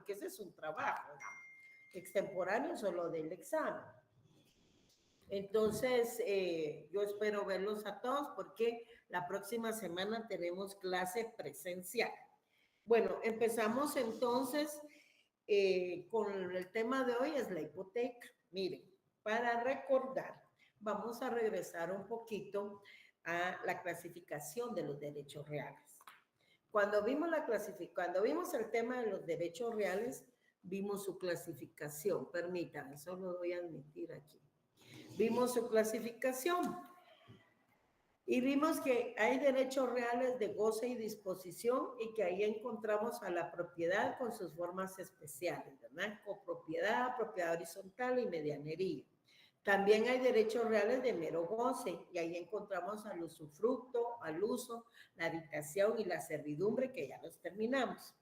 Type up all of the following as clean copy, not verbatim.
porque ese es un trabajo, ¿no? Extemporáneo solo del examen. Entonces, yo espero verlos a todos porque la próxima semana tenemos clase presencial. Bueno, empezamos entonces con el tema de hoy, es la hipoteca. Miren, para recordar, vamos a regresar un poquito a la clasificación de los derechos reales. Cuando vimos el tema de los derechos reales, vimos su clasificación. Permítanme, eso lo voy a admitir aquí. Vimos su clasificación y vimos que hay derechos reales de goce y disposición y que ahí encontramos a la propiedad con sus formas especiales, ¿verdad? Copropiedad, propiedad horizontal y medianería. También hay derechos reales de mero goce y ahí encontramos al usufructo, al uso, la habitación y la servidumbre, que ya los terminamos.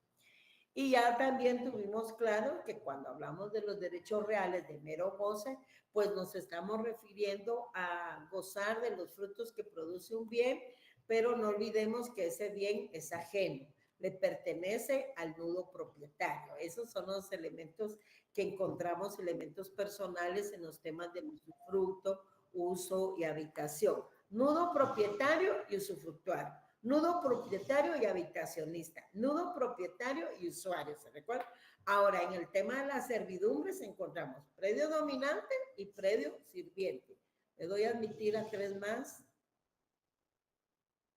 Y ya también tuvimos claro que cuando hablamos de los derechos reales de mero goce, pues nos estamos refiriendo a gozar de los frutos que produce un bien, pero no olvidemos que ese bien es ajeno, le pertenece al nudo propietario. Esos son los elementos que encontramos, elementos personales en los temas de usufructo, uso y habitación. Nudo propietario y usufructuario. Nudo propietario y habitacionista, nudo propietario y usuario, ¿se recuerda? Ahora, en el tema de las servidumbres encontramos predio dominante y predio sirviente. Le doy a admitir a 3 más.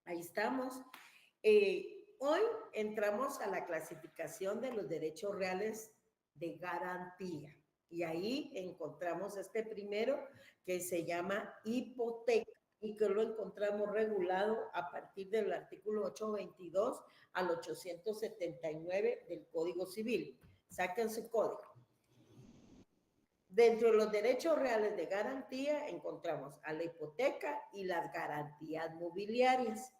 Ahí estamos. Hoy entramos a la clasificación de los derechos reales de garantía. Y ahí encontramos este primero que se llama hipoteca y que lo encontramos regulado a partir del artículo 822 al 879 del Código Civil. Saquen su código. Dentro de los derechos reales de garantía encontramos a la hipoteca y las garantías mobiliarias.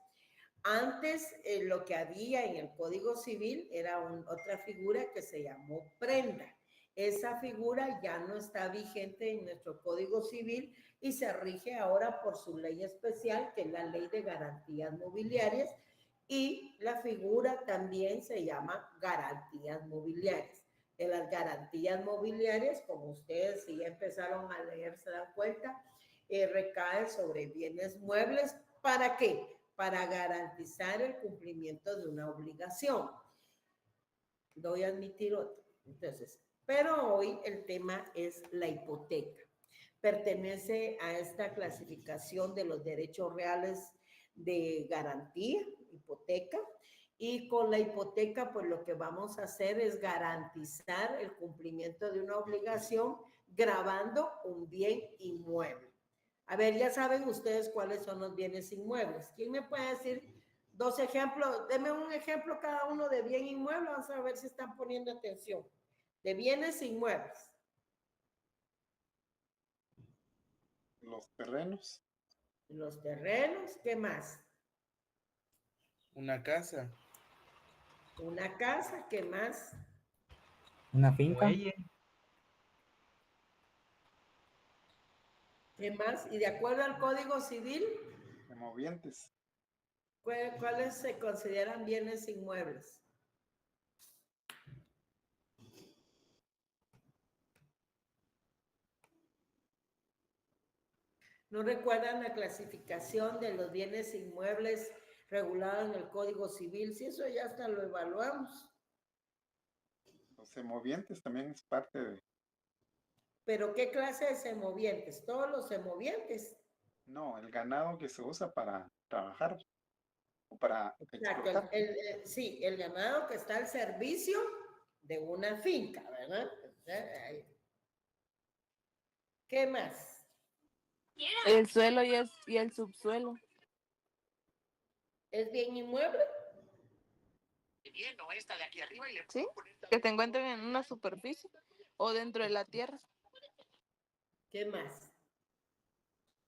Antes lo que había en el Código Civil era otra figura que se llamó prenda. Esa figura ya no está vigente en nuestro Código Civil y se rige ahora por su ley especial, que es la Ley de Garantías Mobiliarias, y la figura también se llama garantías mobiliarias. De las garantías mobiliarias, como ustedes si ya empezaron a leer se dan cuenta, recae sobre bienes muebles. ¿Para qué? Para garantizar el cumplimiento de una obligación. Voy a admitir otro. Entonces, pero hoy el tema es la hipoteca. Pertenece a esta clasificación de los derechos reales de garantía, hipoteca, y con la hipoteca pues lo que vamos a hacer es garantizar el cumplimiento de una obligación gravando un bien inmueble. A ver, ya saben ustedes cuáles son los bienes inmuebles. ¿Quién me puede decir 2 ejemplos? Deme un ejemplo cada uno de bien inmueble. Vamos a ver si están poniendo atención. De bienes inmuebles. Los terrenos. Los terrenos, ¿qué más? Una casa. Una casa, ¿qué más? Una finca. ¿Qué más? Y de acuerdo al Código Civil, Semovientes. ¿cuáles se consideran bienes inmuebles? ¿No recuerdan la clasificación de los bienes inmuebles regulada en el Código Civil? Si eso ya hasta lo evaluamos. Los semovientes también es parte de... ¿Pero qué clase de semovientes? ¿Todos los semovientes? No, el ganado que se usa para trabajar o para explotar. Exacto, sí, el ganado que está al servicio de una finca, ¿verdad? ¿Qué más? El suelo y el subsuelo. ¿Es bien inmueble? ¿Sí? Que se encuentren en una superficie o dentro de la tierra. ¿Qué más?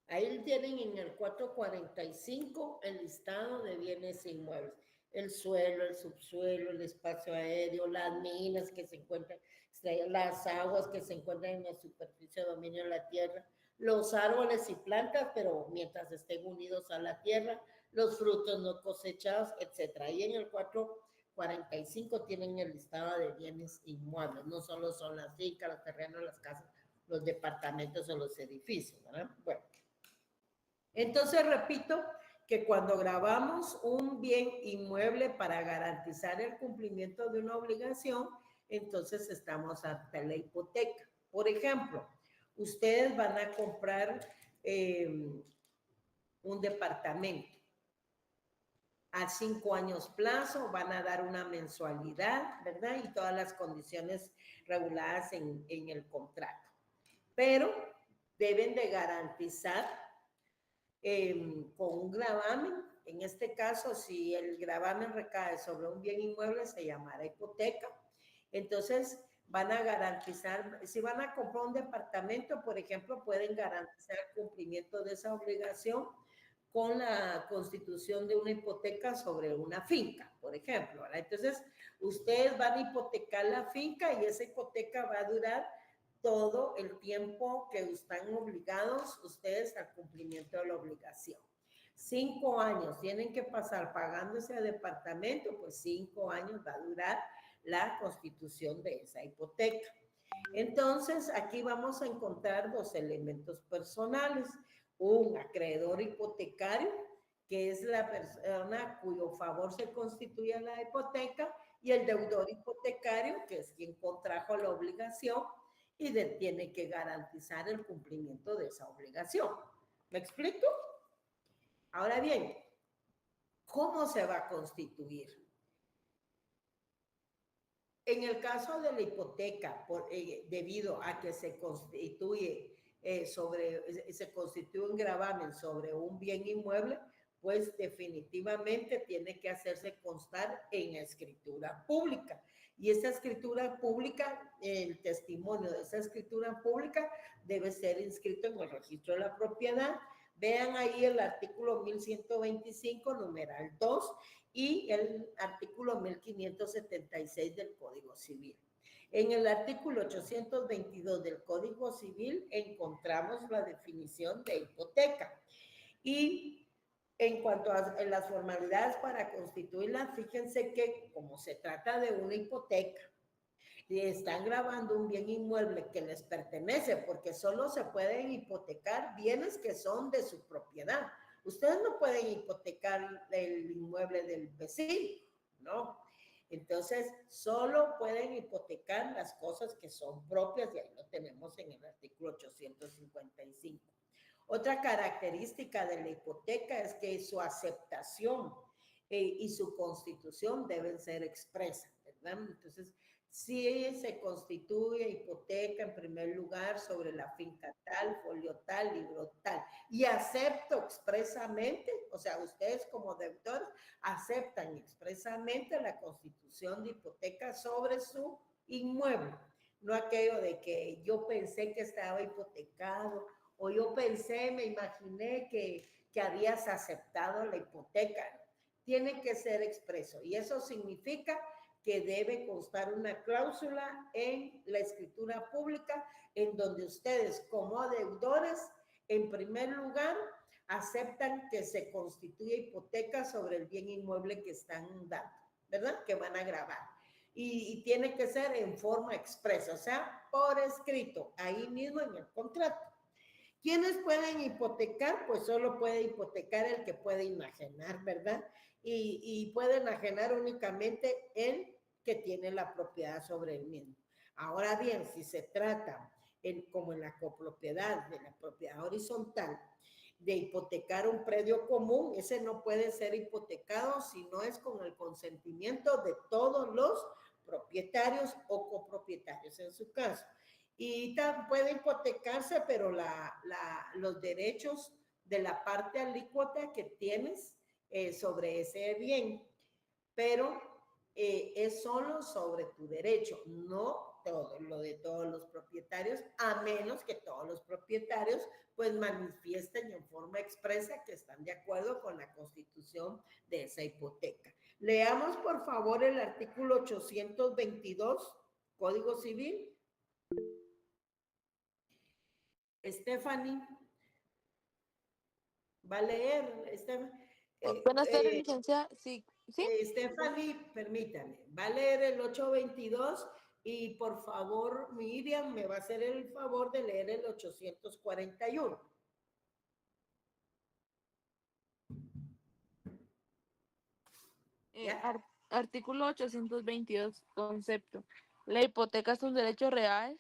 Ahí tienen en el 445 el listado de bienes inmuebles. El suelo, el subsuelo, el espacio aéreo, las minas que se encuentran, las aguas que se encuentran en la superficie de dominio de la tierra, los árboles y plantas, pero mientras estén unidos a la tierra, los frutos no cosechados, etc. Ahí en el 45 tienen el listado de bienes inmuebles, no solo son las fincas, los terrenos, las casas, los departamentos o los edificios, ¿verdad? Bueno, entonces repito que cuando grabamos un bien inmueble para garantizar el cumplimiento de una obligación, entonces estamos ante la hipoteca. Por ejemplo, ustedes van a comprar un departamento a 5 años plazo, van a dar una mensualidad, ¿verdad? Y todas las condiciones reguladas en el contrato. Pero deben de garantizar con un gravamen. En este caso, si el gravamen recae sobre un bien inmueble, se llamará hipoteca. Entonces, van a garantizar, si van a comprar un departamento, por ejemplo, pueden garantizar el cumplimiento de esa obligación con la constitución de una hipoteca sobre una finca, por ejemplo, ¿verdad? Entonces, ustedes van a hipotecar la finca y esa hipoteca va a durar todo el tiempo que están obligados ustedes al cumplimiento de la obligación. 5 años tienen que pasar pagando ese departamento, pues 5 años va a durar la constitución de esa hipoteca. Entonces, aquí vamos a encontrar 2 elementos personales. Un acreedor hipotecario, que es la persona cuyo favor se constituye la hipoteca, y el deudor hipotecario, que es quien contrajo la obligación y tiene que garantizar el cumplimiento de esa obligación. ¿Me explico? Ahora bien, ¿cómo se va a constituir? En el caso de la hipoteca, debido a que se constituye se constituye un gravamen sobre un bien inmueble, pues definitivamente tiene que hacerse constar en escritura pública. Y esa escritura pública, el testimonio de esa escritura pública debe ser inscrito en el registro de la propiedad. Vean ahí el artículo 1125, numeral 2, y el artículo 1576 del Código Civil. En el artículo 822 del Código Civil encontramos la definición de hipoteca. Y en cuanto a las formalidades para constituirla, fíjense que como se trata de una hipoteca, y están grabando un bien inmueble que les pertenece, porque solo se pueden hipotecar bienes que son de su propiedad. Ustedes no pueden hipotecar el inmueble del vecino, ¿no? Entonces, solo pueden hipotecar las cosas que son propias, y ahí lo tenemos en el artículo 855. Otra característica de la hipoteca es que su aceptación y su constitución deben ser expresas, ¿verdad? Entonces, si se constituye hipoteca en primer lugar sobre la finca tal, folio tal, libro tal, y acepto expresamente, o sea, ustedes como deudores aceptan expresamente la constitución de hipoteca sobre su inmueble. No aquello de que yo pensé que estaba hipotecado, o yo pensé, me imaginé que habías aceptado la hipoteca. Tiene que ser expreso, y eso significa que debe constar una cláusula en la escritura pública en donde ustedes como deudores, en primer lugar, aceptan que se constituye hipoteca sobre el bien inmueble que están dando, ¿verdad? Que van a grabar. Y tiene que ser en forma expresa, o sea, por escrito, ahí mismo en el contrato. ¿Quiénes pueden hipotecar? Pues solo puede hipotecar el que puede enajenar, ¿verdad? Y puede enajenar únicamente el que tiene la propiedad sobre el mismo. Ahora bien, si se trata, como en la copropiedad, de la propiedad horizontal, de hipotecar un predio común, ese no puede ser hipotecado si no es con el consentimiento de todos los propietarios o copropietarios en su caso. Y puede hipotecarse, pero los derechos de la parte alícuota que tienes sobre ese bien, pero es solo sobre tu derecho, no todo lo de todos los propietarios, a menos que todos los propietarios pues manifiesten en forma expresa que están de acuerdo con la constitución de esa hipoteca. Leamos por favor el artículo 822, Código Civil. Stephanie, ¿va a leer? Buenas tardes, licenciada. Sí, ¿Sí? Stephanie, permítame, va a leer el 822 y por favor, Miriam, me va a hacer el favor de leer el 841. Artículo 822, concepto. La hipoteca es un derecho real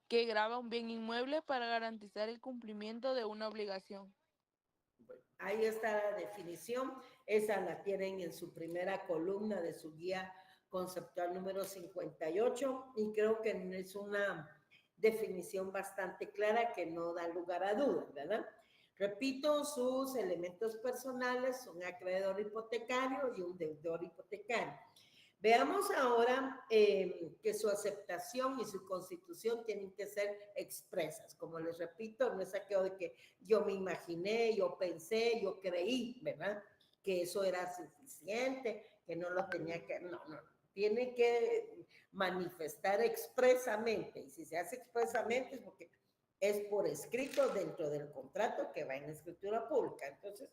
que grava un bien inmueble para garantizar el cumplimiento de una obligación. Ahí está la definición, esa la tienen en su primera columna de su guía conceptual número 58 y creo que es una definición bastante clara que no da lugar a dudas, ¿verdad? Repito, sus elementos personales, un acreedor hipotecario y un deudor hipotecario. Veamos ahora que su aceptación y su constitución tienen que ser expresas. Como les repito, no es aquello de que yo me imaginé, yo pensé, yo creí, ¿verdad? Que eso era suficiente, que no lo tenía que... No. Tiene que manifestar expresamente. Y si se hace expresamente es porque es por escrito dentro del contrato que va en la escritura pública. Entonces,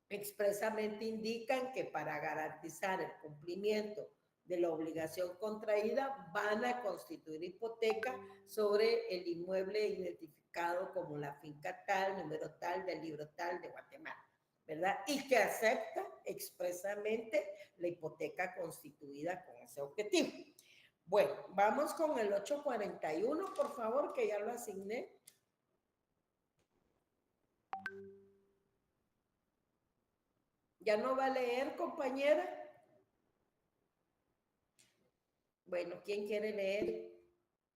expresamente indican que para garantizar el cumplimiento de la obligación contraída van a constituir hipoteca sobre el inmueble identificado como la finca tal, número tal, del libro tal de Guatemala, ¿verdad? Y que acepta expresamente la hipoteca constituida con ese objetivo. Bueno, vamos con el 841, por favor, que ya lo asigné. ¿Ya no va a leer, compañera? Bueno, ¿quién quiere leer?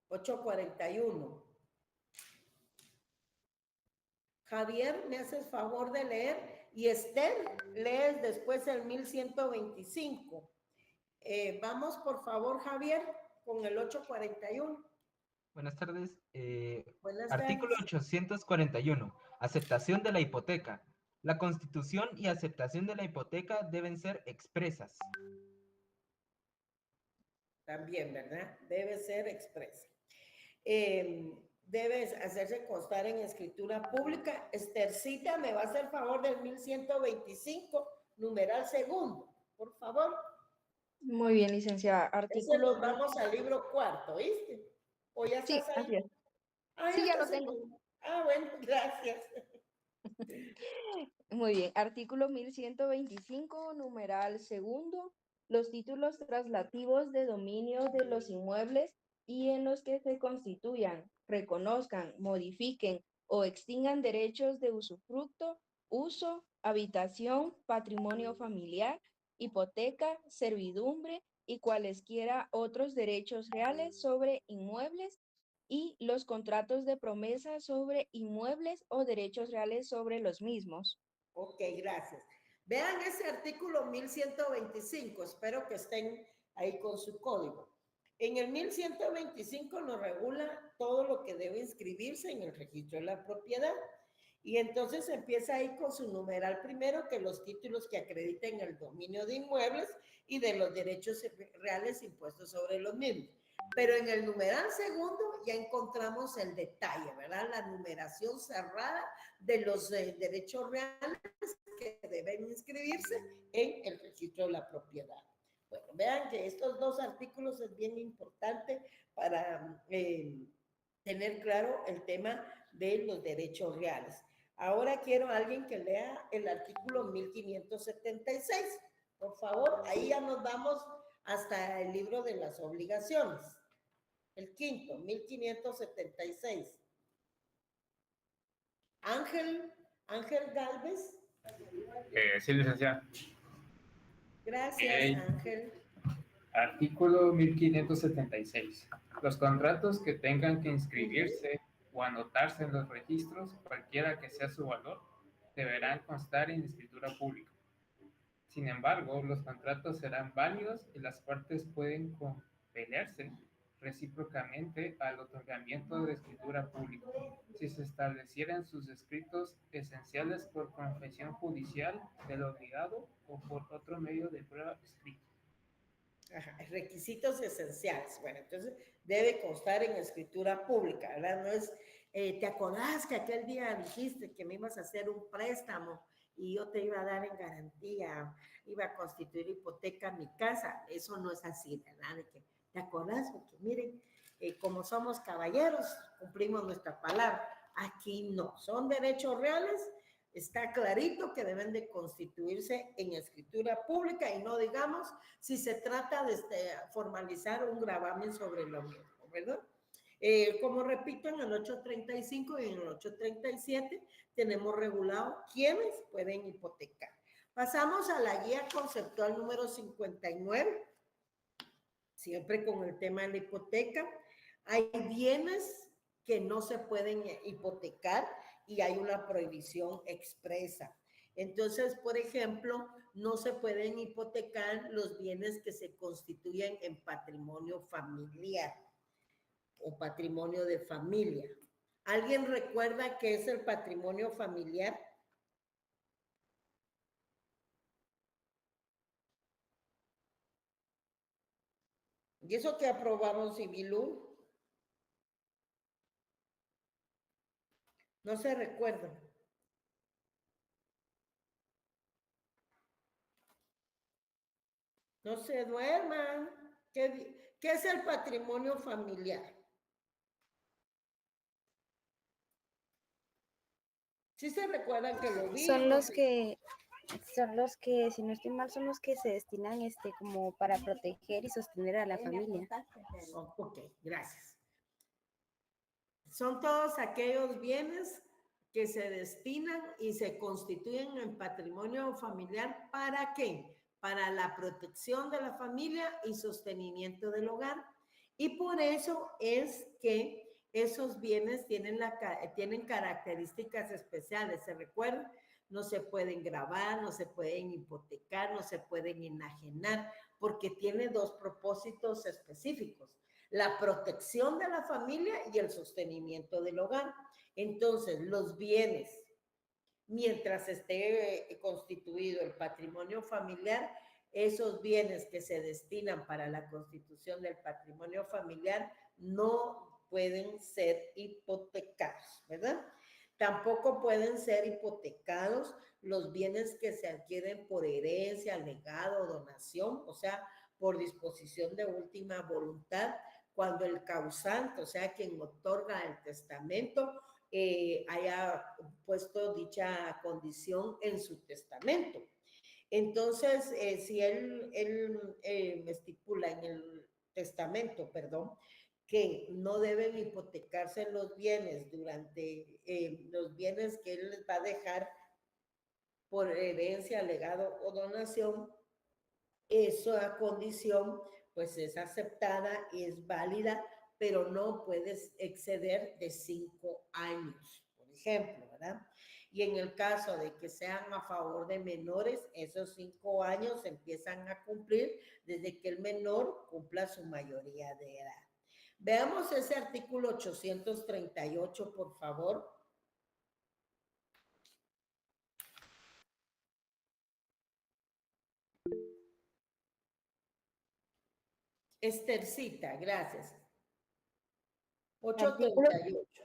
841. Javier, ¿me haces favor de leer? Y Esther, lees después el 1125. Vamos, por favor, Javier, con el 841. Buenas tardes. Buenas Artículo tardes. 841. Aceptación de la hipoteca. La constitución y aceptación de la hipoteca deben ser expresas. También, ¿verdad? Debe ser expresa. Debe hacerse constar en escritura pública. Esthercita, ¿me va a hacer favor del 1125, numeral segundo? Por favor. Muy bien, licenciada. Ese Artículo. nos vamos al libro cuarto, ¿viste? ¿O ya Sí, estás ahí? así es. Ah, Sí, ya lo estás ahí. tengo. Ah, bueno, gracias. Muy bien. Artículo 1125, numeral segundo. Los títulos traslativos de dominio de los inmuebles y en los que se constituyan, reconozcan, modifiquen o extingan derechos de usufructo, uso, habitación, patrimonio familiar, hipoteca, servidumbre y cualesquiera otros derechos reales sobre inmuebles y los contratos de promesa sobre inmuebles o derechos reales sobre los mismos. Ok, gracias. Vean ese artículo 1125, espero que estén ahí con su código. En el 1125 nos regula todo lo que debe inscribirse en el registro de la propiedad. Y entonces empieza ahí con su numeral primero, que los títulos que acrediten el dominio de inmuebles y de los derechos reales impuestos sobre los mismos. Pero en el numeral segundo ya encontramos el detalle, ¿verdad? La numeración cerrada de los derechos reales que deben inscribirse en el registro de la propiedad. Bueno, vean que estos dos artículos es bien importante para tener claro el tema de los derechos reales. Ahora quiero a alguien que lea el artículo 1576. Por favor, ahí ya nos vamos hasta el libro de las obligaciones. El quinto, 1576. Ángel Galvez. Sí, licenciada. Gracias, Ángel. Artículo 1576. Los contratos que tengan que inscribirse o anotarse en los registros, cualquiera que sea su valor, deberán constar en escritura pública. Sin embargo, los contratos serán válidos y las partes pueden compelerse recíprocamente al otorgamiento de escritura pública, si se establecieran sus escritos esenciales por confesión judicial del obligado o por otro medio de prueba escrito. Ajá, requisitos esenciales. Bueno, entonces debe constar en escritura pública, ¿verdad? No es, ¿te acordás que aquel día dijiste que me ibas a hacer un préstamo y yo te iba a dar en garantía, iba a constituir hipoteca mi casa. Eso no es así, ¿verdad? De que, ¿te acordás? Porque miren, como somos caballeros, cumplimos nuestra palabra. Aquí no, son derechos reales. Está clarito que deben de constituirse en escritura pública y no digamos si se trata de formalizar un gravamen sobre lo mismo, ¿verdad? Como repito, en el 835 y en el 837 tenemos regulado quiénes pueden hipotecar. Pasamos a la guía conceptual número 59, siempre con el tema de la hipoteca. Hay bienes que no se pueden hipotecar y hay una prohibición expresa. Entonces, por ejemplo, no se pueden hipotecar los bienes que se constituyen en patrimonio familiar o patrimonio de familia. ¿Alguien recuerda qué es el patrimonio familiar? ¿Y eso que aprobaron Civilú? No se recuerda. No se duerman. ¿Qué es el patrimonio familiar? ¿Sí se recuerdan que lo vimos? Son los que, si no estoy mal, son los que se destinan como para proteger y sostener a la familia. Oh, ok, gracias. Son todos aquellos bienes que se destinan y se constituyen en patrimonio familiar. ¿Para qué? Para la protección de la familia y sostenimiento del hogar. Y por eso es que esos bienes tienen características especiales. ¿Se recuerdan? No se pueden gravar, no se pueden hipotecar, no se pueden enajenar, porque tiene dos propósitos específicos: la protección de la familia y el sostenimiento del hogar. Entonces, los bienes, mientras esté constituido el patrimonio familiar, esos bienes que se destinan para la constitución del patrimonio familiar no pueden ser hipotecados, ¿verdad? Tampoco pueden ser hipotecados los bienes que se adquieren por herencia, legado, donación, o sea, por disposición de última voluntad, cuando el causante, o sea, quien otorga el testamento, haya puesto dicha condición en su testamento. Entonces, si él estipula en el testamento, que no deben hipotecarse los bienes los bienes que él les va a dejar por herencia, legado o donación, esa condición pues es aceptada y es válida, pero no puedes exceder de 5 años, por ejemplo, ¿verdad? Y en el caso de que sean a favor de menores, esos 5 años empiezan a cumplir desde que el menor cumpla su mayoría de edad. Veamos ese artículo 838, por favor. Estercita, gracias. 838.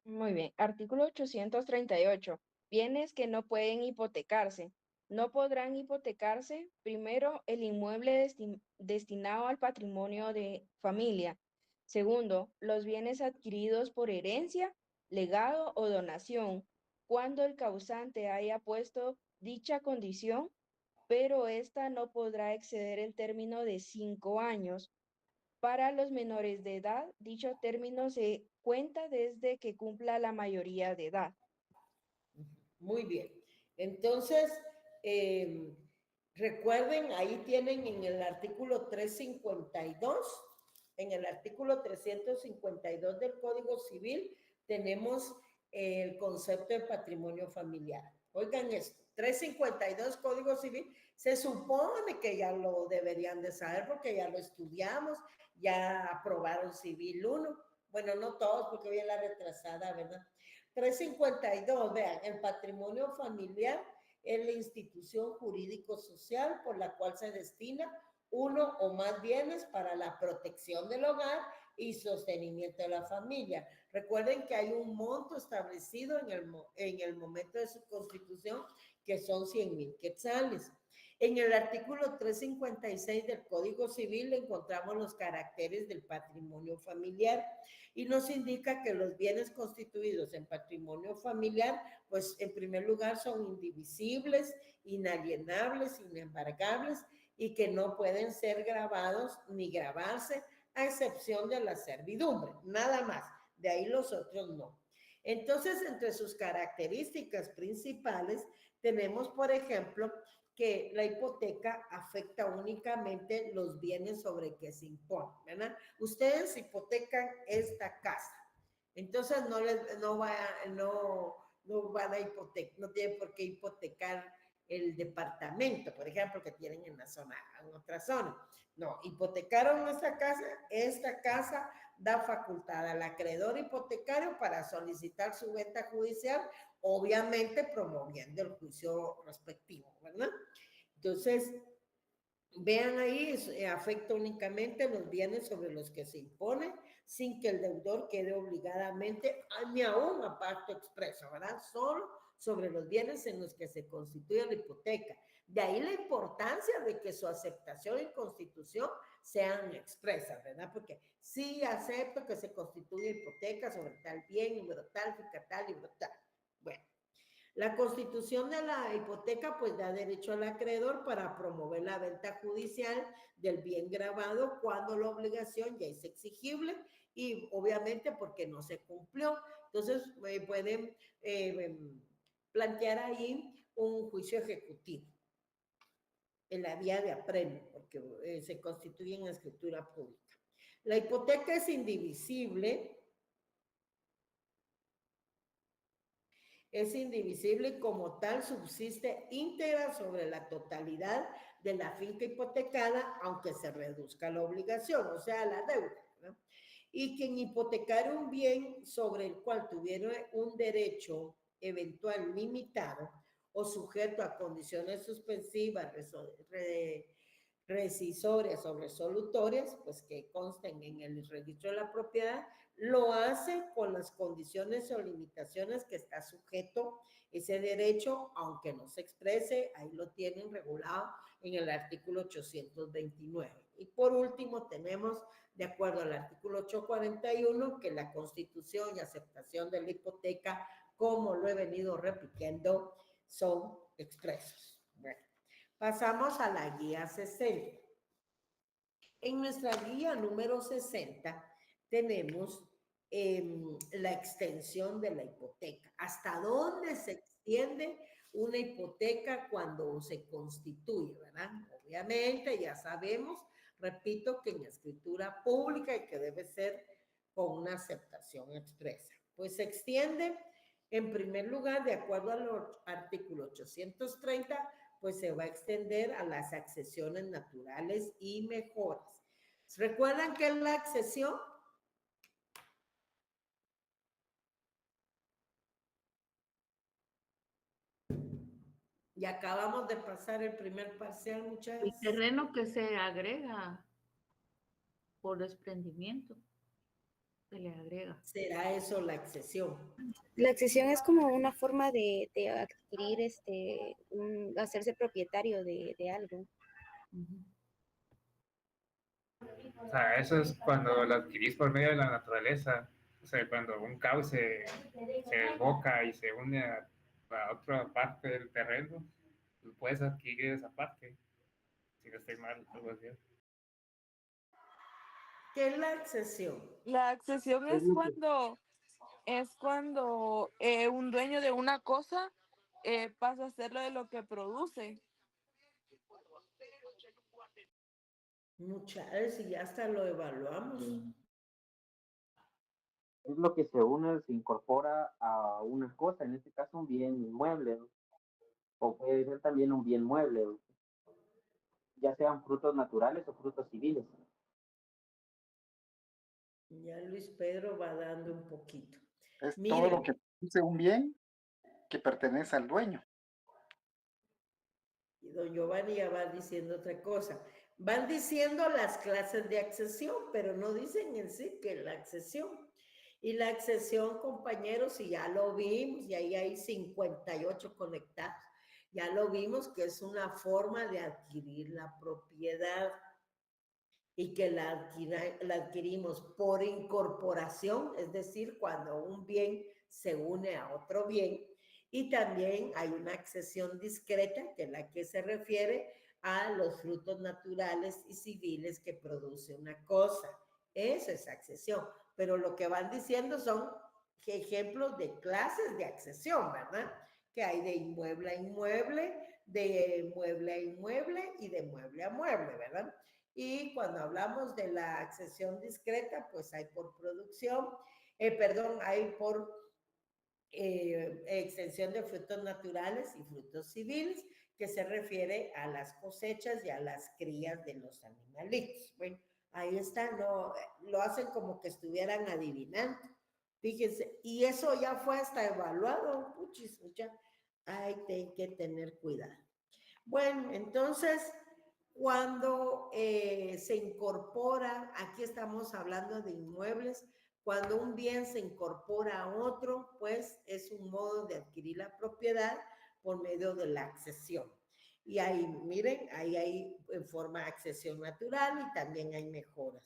Muy bien. Artículo 838. Bienes que no pueden hipotecarse. No podrán hipotecarse, primero, el inmueble destinado al patrimonio de familia. Segundo, los bienes adquiridos por herencia, legado o donación, cuando el causante haya puesto dicha condición, pero ésta no podrá exceder el término de 5 años. Para los menores de edad, dicho término se cuenta desde que cumpla la mayoría de edad. Muy bien. Entonces, recuerden, ahí tienen en el artículo 352, en el artículo 352 del Código Civil, tenemos el concepto de patrimonio familiar. Oigan esto, 352 Código Civil, se supone que ya lo deberían de saber porque ya lo estudiamos, ya aprobaron Civil 1. Bueno, no todos porque hoy es la retrasada, ¿verdad? 352, vean, el patrimonio familiar es la institución jurídico-social por la cual se destina uno o más bienes para la protección del hogar y sostenimiento de la familia. Recuerden que hay un monto establecido en el momento de su constitución que son 100,000 quetzales. En el artículo 356 del Código Civil encontramos los caracteres del patrimonio familiar y nos indica que los bienes constituidos en patrimonio familiar, pues en primer lugar son indivisibles, inalienables, inembargables y que no pueden ser grabados ni grabarse a excepción de la servidumbre, nada más, de ahí los otros no. Entonces, entre sus características principales tenemos, por ejemplo, que la hipoteca afecta únicamente los bienes sobre que se impone, ¿verdad? Ustedes hipotecan esta casa, entonces no van a hipotecar, no tienen por qué hipotecar el departamento, por ejemplo, que tienen en otra zona. No, hipotecaron esta casa da facultad al acreedor hipotecario para solicitar su venta judicial, obviamente promoviendo el juicio respectivo, ¿verdad? Entonces, vean ahí, afecta únicamente los bienes sobre los que se impone, sin que el deudor quede obligadamente, ni aún a pacto expreso, ¿verdad? Solo sobre los bienes en los que se constituye la hipoteca. De ahí la importancia de que su aceptación y constitución sean expresas, ¿verdad? Porque sí acepto que se constituya hipoteca sobre tal bien, libro tal, fica tal, libro tal. Bueno, la constitución de la hipoteca pues da derecho al acreedor para promover la venta judicial del bien gravado cuando la obligación ya es exigible y obviamente porque no se cumplió. Entonces pueden plantear ahí un juicio ejecutivo en la vía de apremio, porque se constituye en escritura pública. La hipoteca es indivisible. Es indivisible y como tal subsiste íntegra sobre la totalidad de la finca hipotecada, aunque se reduzca la obligación, o sea, la deuda, ¿no? Y quien hipotecara un bien sobre el cual tuviera un derecho eventual limitado o sujeto a condiciones suspensivas, rescisorias o resolutorias, pues que consten en el registro de la propiedad, lo hace con las condiciones o limitaciones que está sujeto ese derecho, aunque no se exprese, ahí lo tienen regulado en el artículo 829. Y por último tenemos, de acuerdo al artículo 841, que la constitución y aceptación de la hipoteca, como lo he venido repitiendo, son expresos. Bueno, pasamos a la guía 60. En nuestra guía número 60 tenemos la extensión de la hipoteca. ¿Hasta dónde se extiende una hipoteca cuando se constituye, verdad? Obviamente ya sabemos, repito, que en escritura pública y que debe ser con una aceptación expresa. Pues se extiende, en primer lugar, de acuerdo al artículo 830, pues se va a extender a las accesiones naturales y mejoras. ¿Recuerdan qué es la accesión? Y acabamos de pasar el primer parcial, muchachos. El terreno que se agrega por desprendimiento, se le agrega. ¿Será eso la accesión? La accesión es como una forma de adquirir, hacerse propietario de algo. O sea, eso es cuando lo adquirís por medio de la naturaleza. O sea, cuando un cauce se desboca y se une a otra parte del terreno, tú puedes adquirir esa parte. Si no estoy mal, algo así. ¿Qué es la accesión? La accesión es cuando un dueño de una cosa pasa a hacerlo de lo que produce. Muchachos, y ya hasta lo evaluamos. Es lo que se une, se incorpora a una cosa, en este caso un bien inmueble, ¿no? O puede ser también un bien mueble, ¿no? Ya sean frutos naturales o frutos civiles. Ya Luis Pedro va dando un poquito. Es Miren, todo lo que produce un bien que pertenece al dueño. y don Giovanni ya va diciendo otra cosa. Van diciendo las clases de accesión, pero no dicen en sí que la accesión. Y la accesión, compañeros, y ya lo vimos, y ahí hay 58 conectados. Ya lo vimos que es una forma de adquirir la propiedad y que la adquirimos por incorporación, es decir, cuando un bien se une a otro bien. Y también hay una accesión discreta, que es la que se refiere a los frutos naturales y civiles que produce una cosa. Eso es accesión. Pero lo que van diciendo son ejemplos de clases de accesión, ¿verdad? Que hay de inmueble a inmueble, de mueble a inmueble y de mueble a mueble, ¿verdad? Y cuando hablamos de la accesión discreta, pues hay por producción, hay por extensión de frutos naturales y frutos civiles, que se refiere a las cosechas y a las crías de los animalitos. Bueno, ahí está, no, lo hacen como que estuvieran adivinando. Fíjense, y eso ya fue hasta evaluado, puchis, ya hay que tener cuidado. Bueno, entonces, cuando se incorpora, aquí estamos hablando de inmuebles, cuando un bien se incorpora a otro, pues es un modo de adquirir la propiedad por medio de la accesión. Y ahí, miren, ahí hay en forma de accesión natural y también hay mejoras.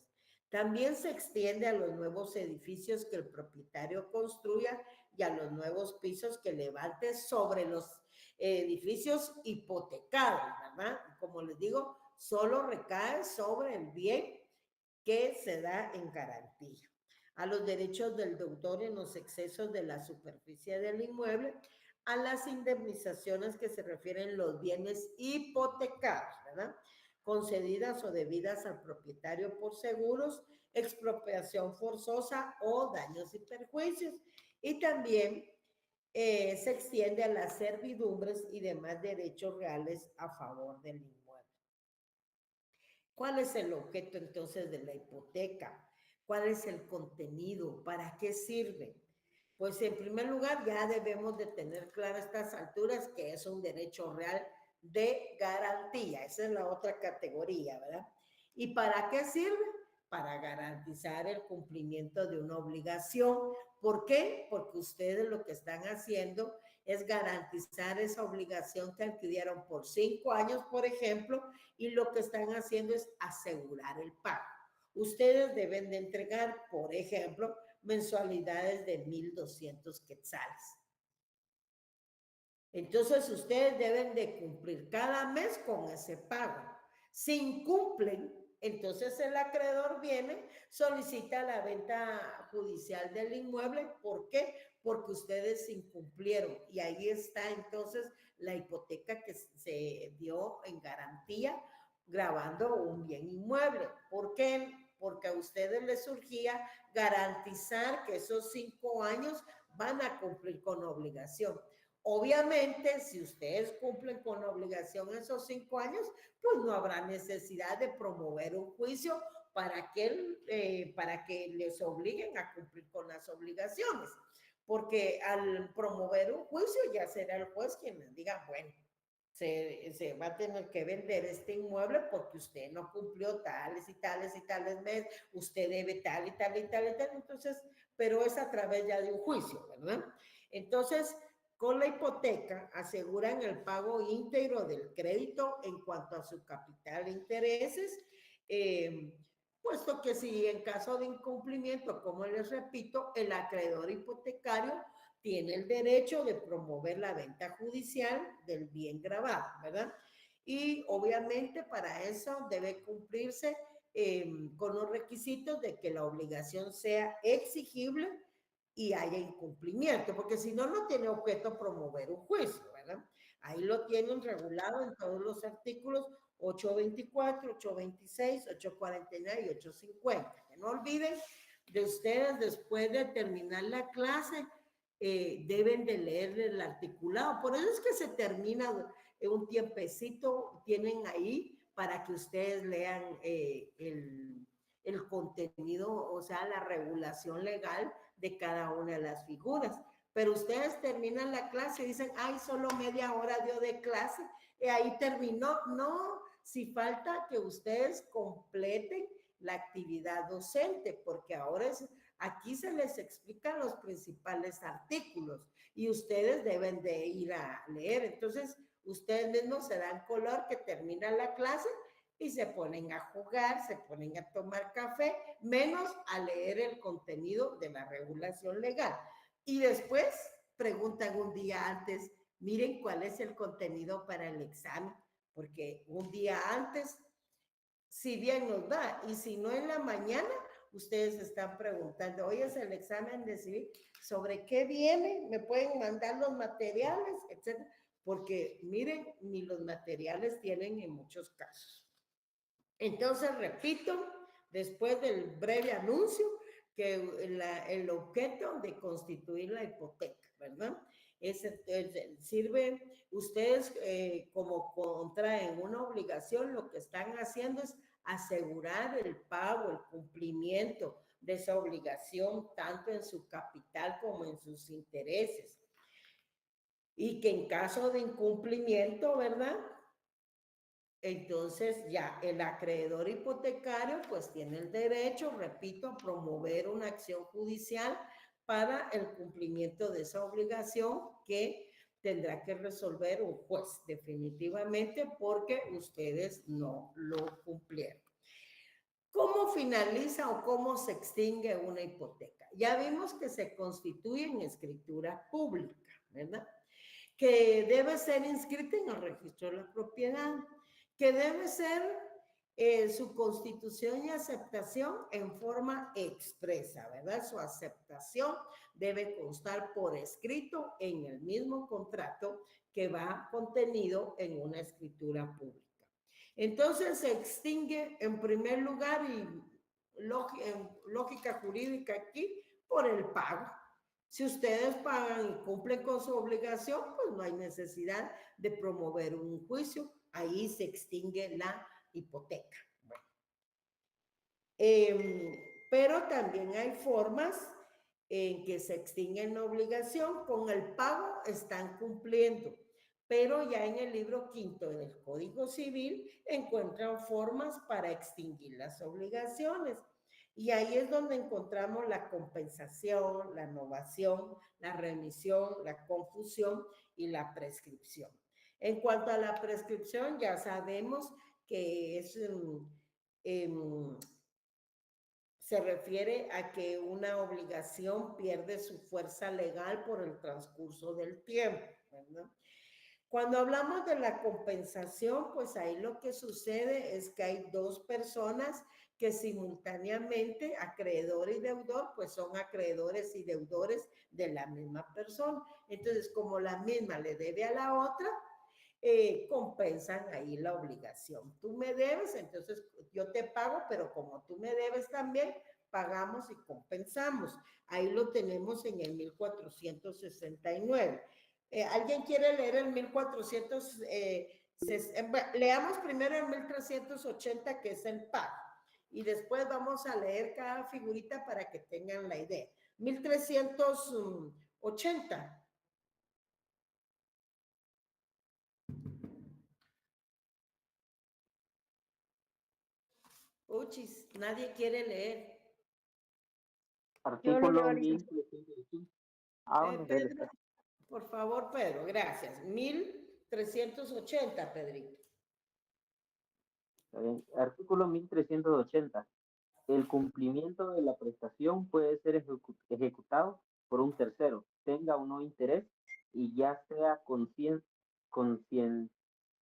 También se extiende a los nuevos edificios que el propietario construya y a los nuevos pisos que levante sobre los edificios hipotecados, ¿verdad? Como les digo, solo recae sobre el bien que se da en garantía. A los derechos del deudor en los excesos de la superficie del inmueble, a las indemnizaciones que se refieren los bienes hipotecados, ¿verdad? Concedidas o debidas al propietario por seguros, expropiación forzosa o daños y perjuicios. Y también se extiende a las servidumbres y demás derechos reales a favor del inmueble. ¿Cuál es el objeto entonces de la hipoteca? ¿Cuál es el contenido? ¿Para qué sirve? Pues en primer lugar ya debemos de tener claro a estas alturas que es un derecho real de garantía. Esa es la otra categoría, ¿verdad? ¿Y para qué sirve? Para garantizar el cumplimiento de una obligación. ¿Por qué? Porque ustedes lo que están haciendo es garantizar esa obligación que adquirieron por 5 años, por ejemplo, y lo que están haciendo es asegurar el pago. Ustedes deben de entregar, por ejemplo, mensualidades de 1,200 quetzales. Entonces, ustedes deben de cumplir cada mes con ese pago. Si incumplen, entonces el acreedor viene, solicita la venta judicial del inmueble. ¿Por qué? Porque ustedes incumplieron. Y ahí está entonces la hipoteca que se dio en garantía grabando un bien inmueble. ¿Por qué? Porque a ustedes les surgía garantizar que esos 5 años van a cumplir con obligación. Obviamente, si ustedes cumplen con obligación esos 5 años, pues no habrá necesidad de promover un juicio para que les obliguen a cumplir con las obligaciones. Porque al promover un juicio ya será el juez quien les diga, bueno, se va a tener que vender este inmueble porque usted no cumplió tales y tales y tales meses, usted debe tal y tal y tal y tal, entonces, pero es a través ya de un juicio, ¿verdad? Entonces, con la hipoteca aseguran el pago íntegro del crédito en cuanto a su capital e intereses, puesto que si en caso de incumplimiento, como les repito, el acreedor hipotecario tiene el derecho de promover la venta judicial del bien grabado, ¿verdad? Y obviamente para eso debe cumplirse con los requisitos de que la obligación sea exigible y haya incumplimiento, porque si no, no tiene objeto promover un juicio, ¿verdad? Ahí lo tienen regulado en todos los artículos 824, 826, 849 y 850. Que no olviden de ustedes, después de terminar la clase, deben de leer el articulado. Por eso es que se termina un tiempecito, tienen ahí para que ustedes lean el contenido, o sea, la regulación legal de cada una de las figuras. Pero ustedes terminan la clase y dicen, ay, solo media hora dio de clase, y ahí terminó. No, si falta que ustedes completen la actividad docente, porque ahora aquí se les explican los principales artículos y ustedes deben de ir a leer. Entonces, ustedes mismos se dan color que termina la clase y se ponen a jugar, se ponen a tomar café, menos a leer el contenido de la regulación legal. Y después preguntan un día antes, miren cuál es el contenido para el examen, porque un día antes, si bien nos da, y si no en la mañana, ustedes están preguntando, hoy es el examen de civil, ¿sobre qué viene? ¿Me pueden mandar los materiales? Etcétera. Porque miren, ni los materiales tienen en muchos casos. Entonces, repito, después del breve anuncio, que el objeto de constituir la hipoteca, ¿verdad? Sirve, ustedes como contraen una obligación, lo que están haciendo es asegurar el pago, el cumplimiento de esa obligación, tanto en su capital como en sus intereses. Y que en caso de incumplimiento, ¿verdad? Entonces ya el acreedor hipotecario pues tiene el derecho, repito, a promover una acción judicial para el cumplimiento de esa obligación que tendrá que resolver un juez definitivamente porque ustedes no lo cumplieron. ¿Cómo finaliza o cómo se extingue una hipoteca? Ya vimos que se constituye en escritura pública, ¿verdad? Que debe ser inscrita en el registro de la propiedad, que debe ser su constitución y aceptación en forma expresa, ¿verdad? Su aceptación debe constar por escrito en el mismo contrato que va contenido en una escritura pública. Entonces se extingue en primer lugar y lógica jurídica aquí por el pago. Si ustedes pagan y cumplen con su obligación, pues no hay necesidad de promover un juicio. Ahí se extingue la hipoteca. Bueno. Pero también hay formas en que se extingue la obligación. Con el pago están cumpliendo. Pero ya en el libro quinto del Código Civil encuentran formas para extinguir las obligaciones. Y ahí es donde encontramos la compensación, la novación, la remisión, la confusión y la prescripción. En cuanto a la prescripción, ya sabemos que es, se refiere a que una obligación pierde su fuerza legal por el transcurso del tiempo, ¿verdad? Cuando hablamos de la compensación, pues ahí lo que sucede es que hay dos personas que simultáneamente, acreedor y deudor, pues son acreedores y deudores de la misma persona. Entonces, como la misma le debe a la otra, compensan ahí la obligación. Tú me debes, entonces yo te pago, pero como tú me debes también, pagamos y compensamos. Ahí lo tenemos en el 1469. ¿Alguien quiere leer el 1400? Leamos primero el 1380, que es el pago. Y después vamos a leer cada figurita para que tengan la idea. 1380. Uchis, nadie quiere leer. Artículo 1305. Pedro, por favor, Pedro, gracias. 1380, Pedrito. Artículo 1380. El cumplimiento de la prestación puede ser ejecutado por un tercero, tenga o no interés, y ya sea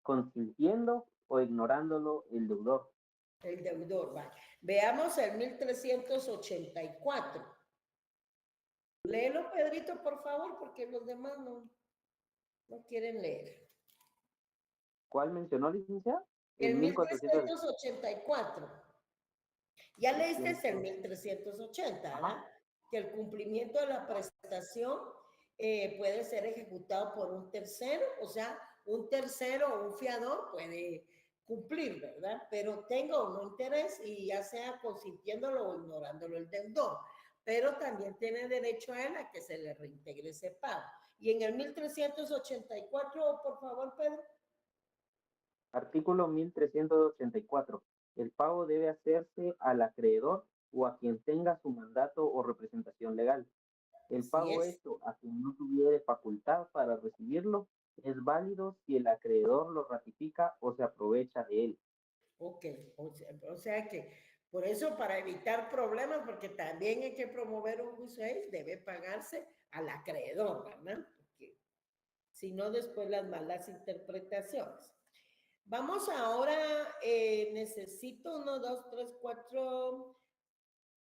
consintiendo o ignorándolo el deudor. El deudor, vale. Veamos el 1384. Léelo, Pedrito, por favor, porque los demás no quieren leer. ¿Cuál mencionó, licenciado? El 1384. Ya leíste el 1380, ¿verdad? Que el cumplimiento de la prestación puede ser ejecutado por un tercero, o sea, un tercero o un fiador puede cumplir, ¿verdad? Pero tenga o no interés y ya sea consintiéndolo o ignorándolo el deudor. Pero también tiene derecho a él a que se le reintegre ese pago. Y en el 1384, por favor, Pedro. Artículo 1384. El pago debe hacerse al acreedor o a quien tenga su mandato o representación legal. El pago hecho a quien no tuviere facultad para recibirlo es válido si el acreedor lo ratifica o se aprovecha de él. Ok, o sea que por eso, para evitar problemas, porque también hay que promover un juicio ahí, debe pagarse al acreedor, ¿verdad? Porque si no, después las malas interpretaciones. Vamos ahora, necesito 1, 2, 3, 4,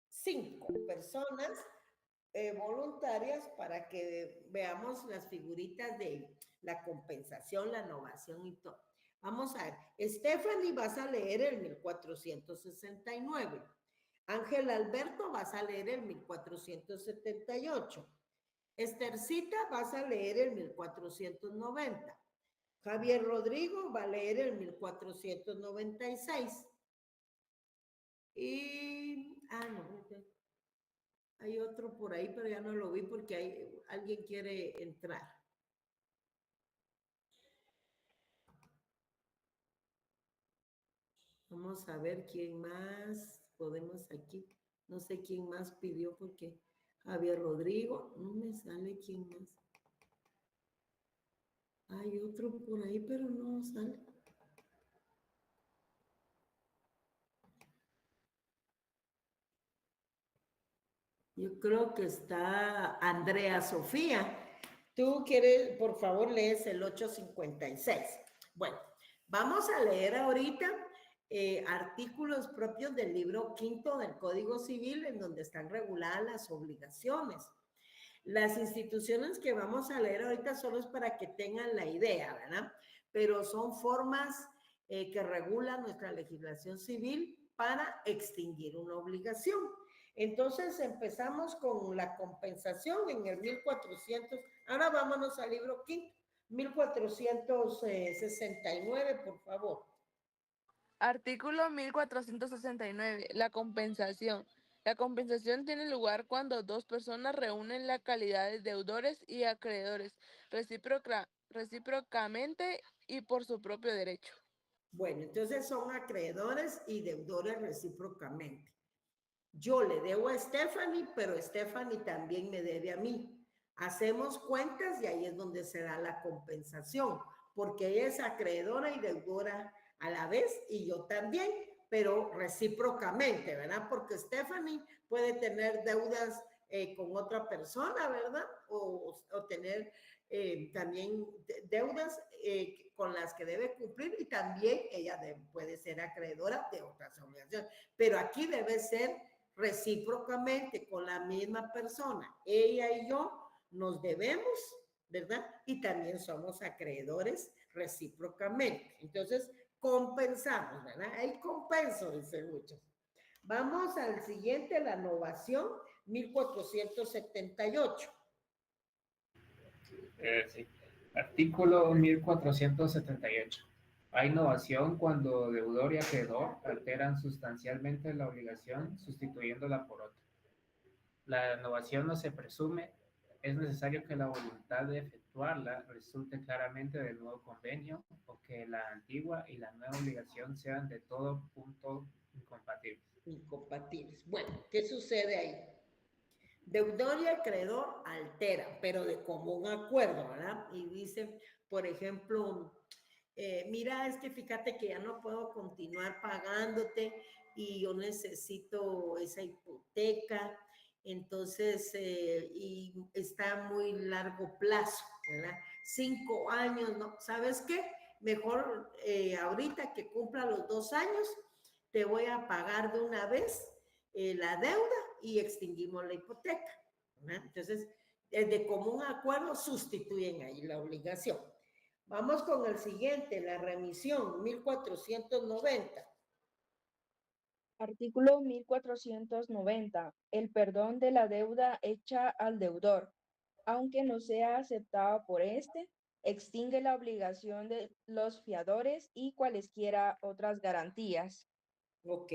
5 personas voluntarias para que veamos las figuritas de la compensación, la innovación y todo. Vamos a ver, Stephanie, vas a leer el 1469. Ángel Alberto, vas a leer el 1478. Estercita, vas a leer el 1490. Javier Rodrigo va a leer el 1496. No, hay otro por ahí, pero ya no lo vi porque alguien quiere entrar. Vamos a ver quién más podemos aquí. No sé quién más pidió porque Javier Rodrigo, no me sale quién más. Hay otro por ahí, pero no sale. Yo creo que está Andrea Sofía. Tú quieres, por favor, lees el 856. Bueno, vamos a leer ahorita artículos propios del libro quinto del Código Civil, en donde están reguladas las obligaciones. Las instituciones que vamos a leer ahorita solo es para que tengan la idea, ¿verdad? Pero son formas que regulan nuestra legislación civil para extinguir una obligación. Entonces empezamos con la compensación en el 1400. Ahora vámonos al libro quinto, 1469, por favor. Artículo 1469. La compensación. La compensación tiene lugar cuando dos personas reúnen la calidad de deudores y acreedores recíprocamente y por su propio derecho. Bueno, entonces son acreedores y deudores recíprocamente. Yo le debo a Stephanie, pero Stephanie también me debe a mí. Hacemos cuentas y ahí es donde se da la compensación, porque ella es acreedora y deudora a la vez y yo también, pero recíprocamente, ¿verdad? Porque Stephanie puede tener deudas con otra persona, ¿verdad? O tener también deudas con las que debe cumplir y también ella puede ser acreedora de otras obligaciones. Pero aquí debe ser recíprocamente con la misma persona. Ella y yo nos debemos, ¿verdad? Y también somos acreedores recíprocamente. Entonces, compensamos, ¿verdad? Ahí compenso, dice muchos. Vamos al siguiente, la innovación, 1478. Sí. Artículo 1478. Hay innovación cuando deudor y acreedor alteran sustancialmente la obligación sustituyéndola por otra. La innovación no se presume, es necesario que la voluntad de efectuarla resulte claramente del nuevo convenio o que la antigua y la nueva obligación sean de todo punto incompatibles. Incompatibles. Bueno, ¿qué sucede ahí? Deudor y acreedor alteran, pero de común acuerdo, ¿verdad? Y dicen, por ejemplo, mira, es que fíjate que ya no puedo continuar pagándote y yo necesito esa hipoteca, entonces, y está a muy largo plazo, ¿verdad? 5 años, ¿no? ¿Sabes qué? Mejor ahorita que cumpla los 2 años, te voy a pagar de una vez la deuda y extinguimos la hipoteca, ¿verdad? Entonces, de común acuerdo sustituyen ahí la obligación. Vamos con el siguiente, la remisión, 1490. Artículo 1490. El perdón de la deuda hecha al deudor, aunque no sea aceptado por éste, extingue la obligación de los fiadores y cualesquiera otras garantías. Ok.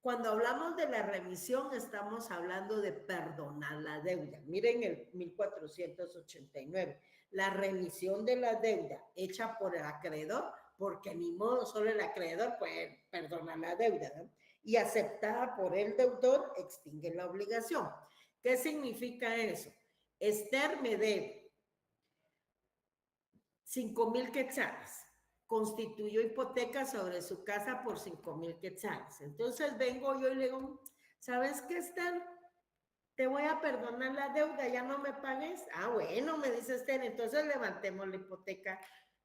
Cuando hablamos de la remisión, estamos hablando de perdonar la deuda. Miren el 1489. La remisión de la deuda hecha por el acreedor, porque ni modo solo el acreedor puede perdonar la deuda, ¿no? Y aceptada por el deudor, extingue la obligación. ¿Qué significa eso? Esther me debe 5,000 quetzales. Constituyó hipoteca sobre su casa por 5,000 quetzales. Entonces vengo yo y le digo, ¿sabes qué, Esther? Te voy a perdonar la deuda, ya no me pagues. Ah, bueno, me dice Esther, entonces levantemos la hipoteca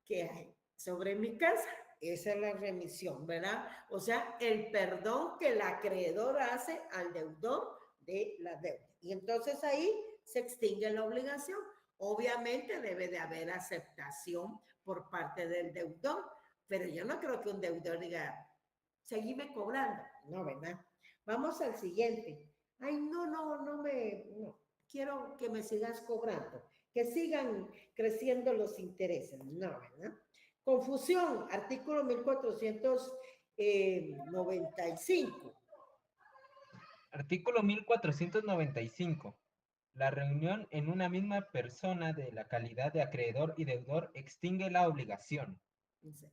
que hay sobre mi casa. Esa es la remisión, ¿verdad? O sea, el perdón que el acreedor hace al deudor de la deuda. Y entonces ahí se extingue la obligación. Obviamente debe de haber aceptación por parte del deudor, pero yo no creo que un deudor diga, seguime cobrando. No, ¿verdad? Vamos al siguiente. Ay, no, quiero que me sigas cobrando, que sigan creciendo los intereses. No, ¿verdad? Confusión, artículo 1495. Artículo 1495. La reunión en una misma persona de la calidad de acreedor y deudor extingue la obligación.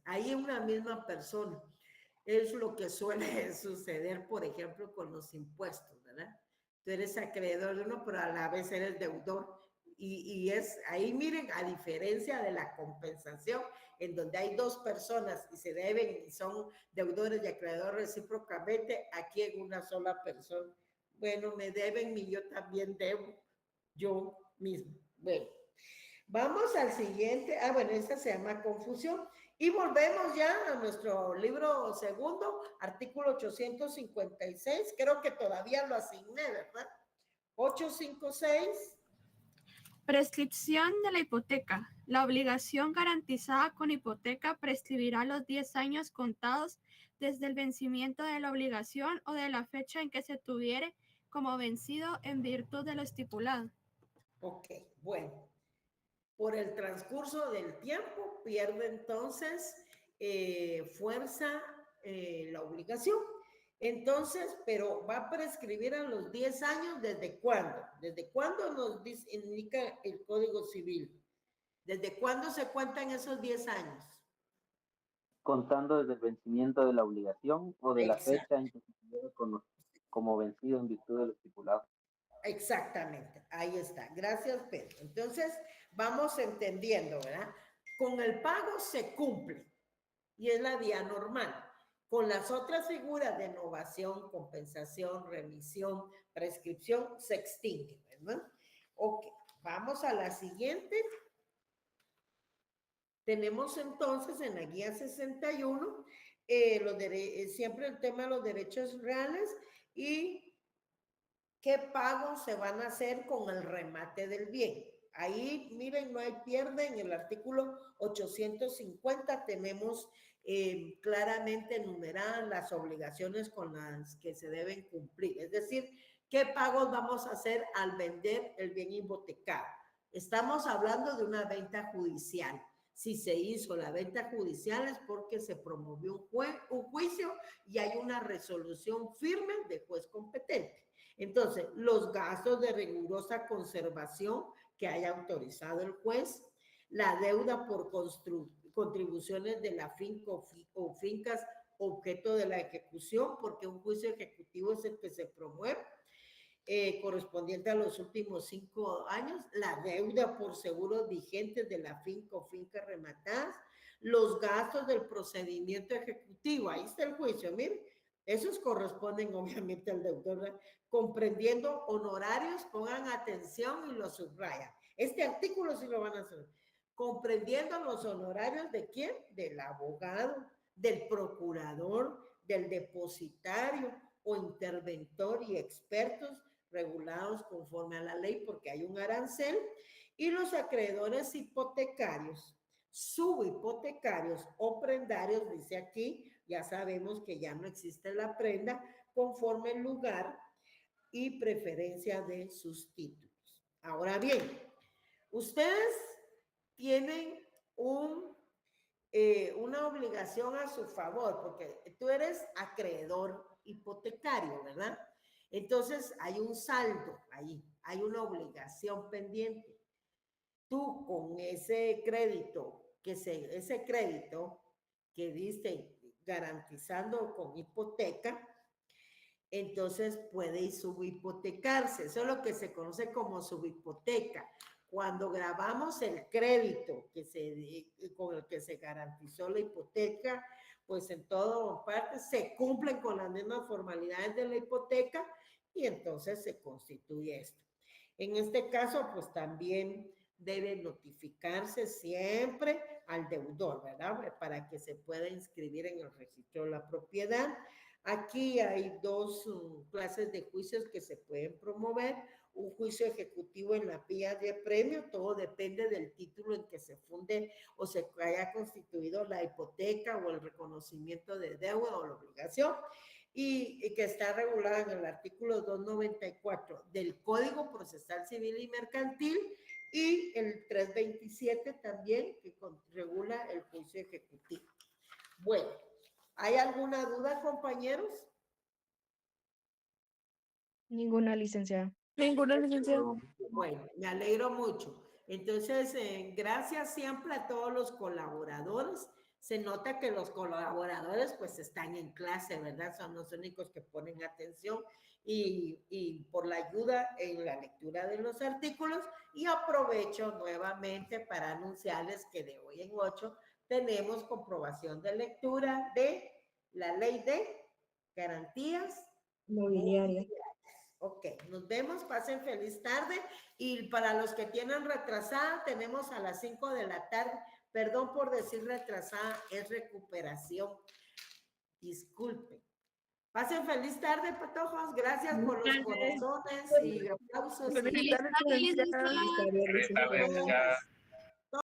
Ahí una misma persona. Es lo que suele suceder, por ejemplo, con los impuestos, ¿verdad? Tú eres acreedor de uno, pero a la vez eres deudor. Y es ahí, miren, a diferencia de la compensación, en donde hay dos personas y se deben y son deudores y acreedores recíprocamente, aquí en una sola persona. Bueno, me deben y yo también debo, yo mismo. Bueno, vamos al siguiente. Ah, bueno, esta se llama confusión. Y volvemos ya a nuestro libro segundo, artículo 856. Creo que todavía lo asigné, ¿verdad? 856. Prescripción de la hipoteca. La obligación garantizada con hipoteca prescribirá los 10 años contados desde el vencimiento de la obligación o de la fecha en que se tuviere como vencido en virtud de lo estipulado. Ok, bueno. Por el transcurso del tiempo pierde entonces fuerza la obligación. Entonces, pero va a prescribir a los 10 años, ¿desde cuándo? ¿Desde cuándo nos indica el Código Civil? ¿Desde cuándo se cuentan esos 10 años? Contando desde el vencimiento de la obligación o de la fecha en que se tuviera como vencido en virtud de lo estipulado. Exactamente, ahí está. Gracias, Pedro. Entonces, vamos entendiendo, ¿verdad? Con el pago se cumple y es la vía normal. Con las otras figuras de innovación, compensación, remisión, prescripción, se extingue, ¿verdad? Ok, vamos a la siguiente. Tenemos entonces en la guía 61 siempre el tema de los derechos reales y qué pagos se van a hacer con el remate del bien. Ahí, miren, no hay pierde. En el artículo 850 tenemos claramente enumeradas las obligaciones con las que se deben cumplir. Es decir, qué pagos vamos a hacer al vender el bien hipotecado. Estamos hablando de una venta judicial. Si se hizo la venta judicial es porque se promovió un juicio y hay una resolución firme de juez competente. Entonces, los gastos de rigurosa conservación que haya autorizado el juez, la deuda por contribuciones de la finca o fincas objeto de la ejecución, porque un juicio ejecutivo es el que se promueve, correspondiente a los últimos 5 años, la deuda por seguros vigentes de la finca o fincas rematadas, los gastos del procedimiento ejecutivo, ahí está el juicio, miren, esos corresponden obviamente al deudor, ¿verdad? Comprendiendo honorarios, pongan atención y lo subrayan. Este artículo sí lo van a hacer. Comprendiendo los honorarios de quién, del abogado, del procurador, del depositario o interventor y expertos regulados conforme a la ley porque hay un arancel, y los acreedores hipotecarios, subhipotecarios o prendarios, dice aquí, ya sabemos que ya no existe la prenda, conforme el lugar y preferencia de sus títulos. Ahora bien, ustedes tienen una obligación a su favor, porque tú eres acreedor hipotecario, ¿verdad? Entonces hay un saldo ahí, hay una obligación pendiente. Tú con ese crédito, ese crédito que diste garantizando con hipoteca, entonces puede subhipotecarse. Eso es lo que se conoce como subhipoteca. cuando grabamos el crédito con el que se garantizó la hipoteca, pues en todas partes se cumplen con las mismas formalidades de la hipoteca y entonces se constituye esto. En este caso, pues también debe notificarse siempre al deudor, ¿verdad? Para que se pueda inscribir en el registro de la propiedad. Aquí hay dos clases de juicios que se pueden promover. Un juicio ejecutivo en la vía de premio, todo depende del título en que se funde o se haya constituido la hipoteca o el reconocimiento de deuda o la obligación, y que está regulada en el artículo 294 del Código Procesal Civil y Mercantil y el 327 también, que regula el juicio ejecutivo. Bueno, ¿hay alguna duda, compañeros? Ninguna, licenciada. Ninguna, licenciada. Bueno, me alegro mucho. Entonces, gracias siempre a todos los colaboradores. Se nota que los colaboradores pues están en clase, ¿verdad? Son los únicos que ponen atención y por la ayuda en la lectura de los artículos. Y aprovecho nuevamente para anunciarles que de hoy en 8 tenemos comprobación de lectura de la ley de garantías Mobiliaria. Ok, nos vemos, pasen feliz tarde y para los que tienen retrasada, tenemos a las 5 de la tarde, perdón por decir retrasada, es recuperación, disculpen. Pasen feliz tarde, patojos, gracias por los corazones y aplausos. Feliz tarde, licenciada. Feliz tarde, licenciada.